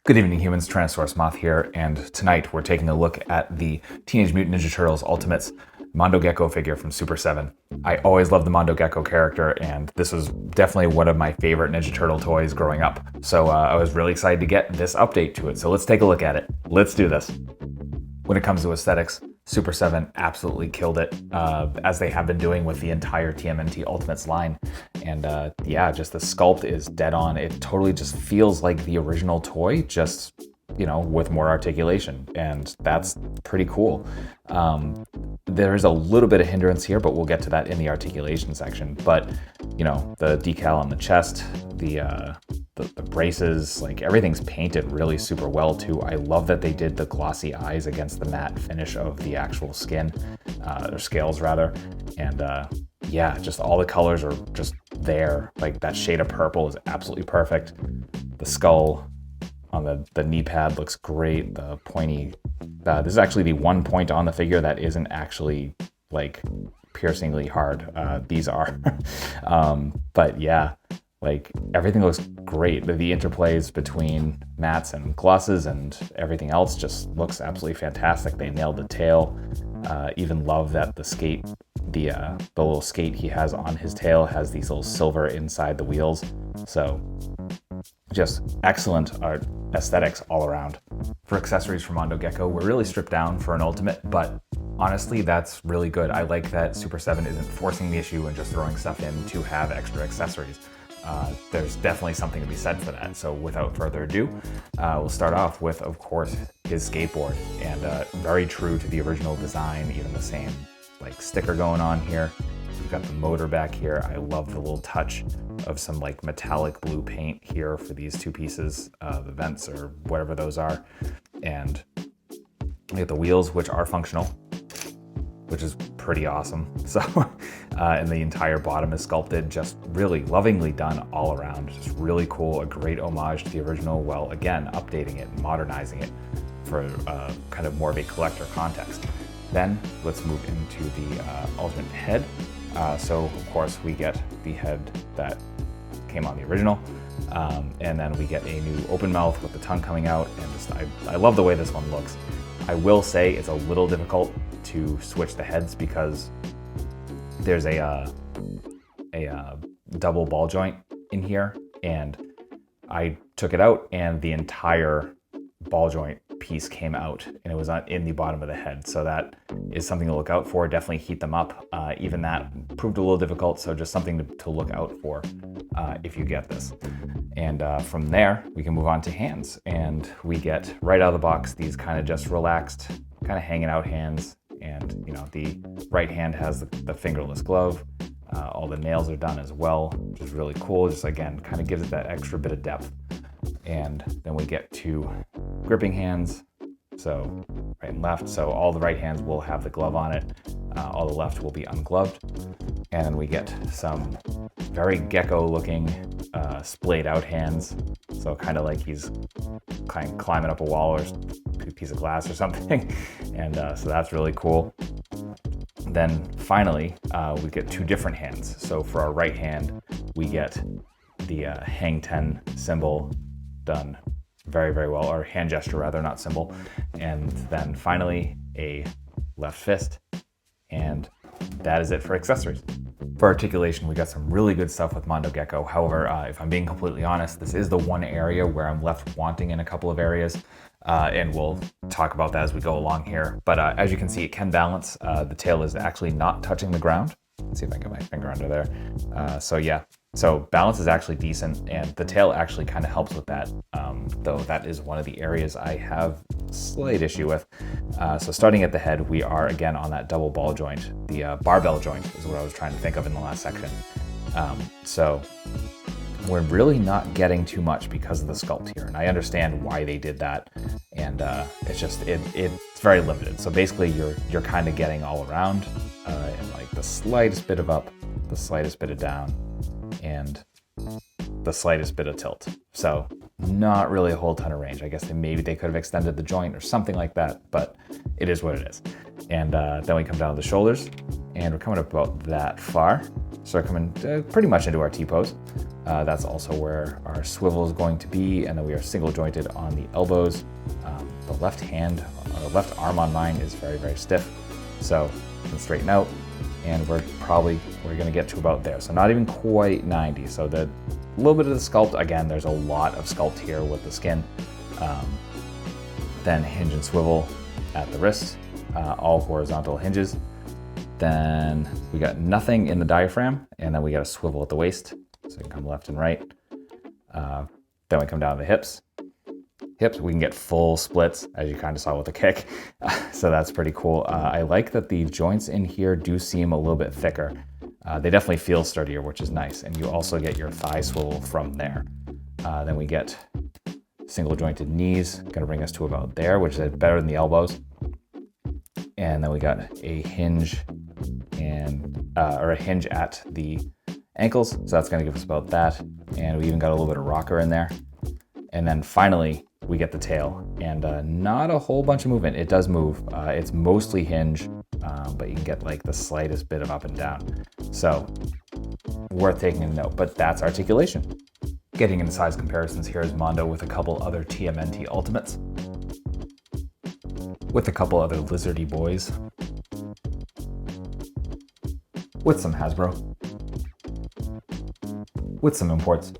Good evening, humans. Tyrannosaurusmoth here, and tonight we're taking a look at the Teenage Mutant Ninja Turtles Ultimates Mondo Gecko figure from Super7. I always loved the Mondo Gecko character, and this was definitely one of my favorite Ninja Turtle toys growing up. So I was really excited to get this update to it. So let's take a look at it. Let's do this. When it comes to aesthetics, Super7 absolutely killed it, as they have been doing with the entire TMNT Ultimates line. And yeah, just the sculpt is dead on. It totally just feels like the original toy, just, you know, with more articulation. And that's pretty cool. There is a little bit of hindrance here, but we'll get to that in the articulation section. But, you know, the decal on the chest, the braces, like everything's painted really super well too. I love that they did the glossy eyes against the matte finish of the actual skin, or scales rather. And yeah, just all the colors are just there. Like that shade of purple is absolutely perfect. The skull on the knee pad looks great. The pointy, this is actually the one point on the figure that isn't actually like piercingly hard. These are, but yeah. Like everything looks great. The interplays between mattes and glosses and everything else just looks absolutely fantastic. They nailed the tail. Even love that the skate, the little skate he has on his tail has these little silver inside the wheels. So just excellent art aesthetics all around. For accessories for Mondo Gecko, we're really stripped down for an Ultimate, but honestly, that's really good. I like that Super7 isn't forcing the issue and just throwing stuff in to have extra accessories. There's definitely something to be said for that. So without further ado, we'll start off with, of course, his skateboard. And very true to the original design, even the same like sticker going on here. We've got the motor back here. I love the little touch of some like metallic blue paint here for these two pieces, the vents or whatever those are. And we get the wheels, which are functional, which is pretty awesome. So, and the entire bottom is sculpted, just really lovingly done all around. Just really cool, a great homage to the original, while again, updating it and modernizing it for kind of more of a collector context. Then let's move into the Ultimate head. So of course we get the head that came on the original. And then we get a new open mouth with the tongue coming out, and just, I love the way this one looks. I will say it's a little difficult to switch the heads because there's a double ball joint in here, and I took it out and the entire ball joint piece came out, and it was in the bottom of the head. So that is something to look out for. Definitely heat them up. Even that proved a little difficult, so just something to look out for if you get this. And from there, we can move on to hands, and we get right out of the box these kind of just relaxed, kind of hanging out hands. And you know, the right hand has the fingerless glove. All the nails are done as well, which is really cool. Just again, kind of gives it that extra bit of depth. And then we get to gripping hands, so right and left. So all the right hands will have the glove on it. All the left will be ungloved. And then we get some very gecko-looking splayed out hands. So kind of like he's kind of climbing up a wall or a piece of glass or something. And so that's really cool. Then finally, we get two different hands. So for our right hand, we get the hang 10 symbol done very, very well, or hand gesture rather, not symbol. And then finally a left fist, and that is it for accessories. For articulation, we got some really good stuff with Mondo Gecko. However, if I'm being completely honest, this is the one area where I'm left wanting in a couple of areas. And we'll talk about that as we go along here. But as you can see, it can balance. The tail is actually not touching the ground. Let's see if I can get my finger under there. So yeah, so balance is actually decent, and the tail actually kind of helps with that, though that is one of the areas I have slight issue with. So starting at the head, we are again on that double ball joint. The barbell joint is what I was trying to think of in the last section. So we're really not getting too much because of the sculpt here, and I understand why they did that. And it's just it's very limited. So basically, you're kind of getting all around, and like the slightest bit of up, the slightest bit of down, and the slightest bit of tilt. So not really a whole ton of range. I guess maybe they could have extended the joint or something like that, but it is what it is. And then we come down to the shoulders, and we're coming up about that far. So we're coming pretty much into our T-pose. That's also where our swivel is going to be, and then we are single jointed on the elbows. The left left arm on mine is very, very stiff. So we can straighten out, and we're gonna get to about there. So not even quite 90. So a little bit of the sculpt, again, there's a lot of sculpt here with the skin. Then hinge and swivel at the wrist, all horizontal hinges. Then we got nothing in the diaphragm, and then we got a swivel at the waist. So we can come left and right. Then we come down to the hips. Hips, we can get full splits, as you kind of saw with the kick. So that's pretty cool. I like that the joints in here do seem a little bit thicker. They definitely feel sturdier, which is nice. And you also get your thigh swivel from there. Then we get single jointed knees, gonna bring us to about there, which is better than the elbows. And then we got a hinge or a hinge at the ankles. So that's gonna give us about that. And we even got a little bit of rocker in there. And then finally, we get the tail, and not a whole bunch of movement. It does move. It's mostly hinge, but you can get like the slightest bit of up and down. So worth taking a note, but that's articulation. Getting into size comparisons, here is Mondo with a couple other TMNT ultimates. With a couple other lizardy boys. With some Hasbro. With some imports.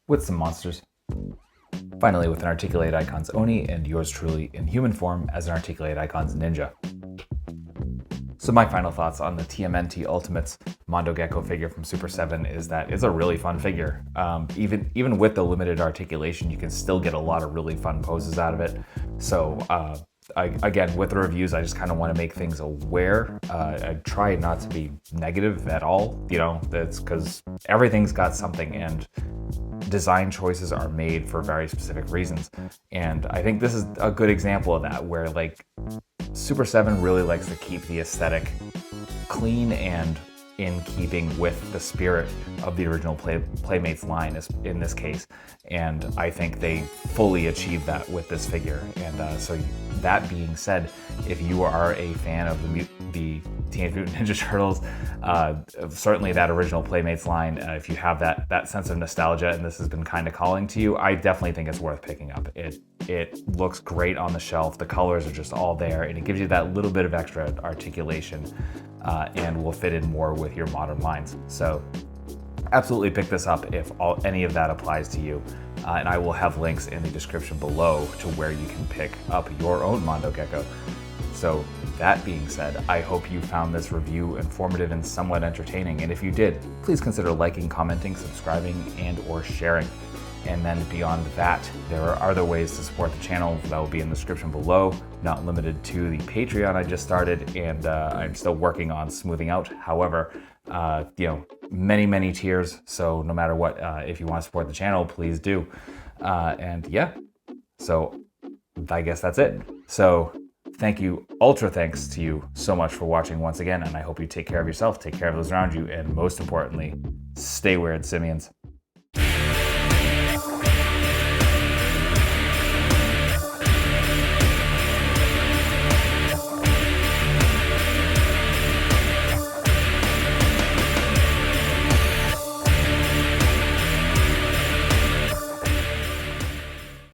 With some monsters. Finally, with an Articulated Icons Oni, and yours truly in human form as an Articulated Icons Ninja. So my final thoughts on the TMNT Ultimates Mondo Gecko figure from Super7 is that it's a really fun figure. Even with the limited articulation, you can still get a lot of really fun poses out of it. So again, with the reviews, I just kind of want to make things aware. I try not to be negative at all, that's because everything's got something, and design choices are made for very specific reasons. And I think this is a good example of that, where like Super7 really likes to keep the aesthetic clean and in keeping with the spirit of the original Playmates line in this case. And I think they fully achieved that with this figure. And so that being said, if you are a fan of the Teenage Mutant Ninja Turtles, certainly that original Playmates line, if you have that sense of nostalgia and this has been kind of calling to you, I definitely think it's worth picking up. It looks great on the shelf, the colors are just all there, and it gives you that little bit of extra articulation and will fit in more with your modern lines. So absolutely pick this up if any of that applies to you. And I will have links in the description below to where you can pick up your own Mondo Gecko. So that being said, I hope you found this review informative and somewhat entertaining. And if you did, please consider liking, commenting, subscribing, and or sharing. And then beyond that, there are other ways to support the channel that will be in the description below, not limited to the Patreon I just started, and I'm still working on smoothing out. However, many tiers, so no matter what, if you want to support the channel, please do. And yeah, so I guess that's it. So thank you, ultra thanks to you so much for watching once again, and I hope you take care of yourself, take care of those around you, and most importantly, stay weird, simians.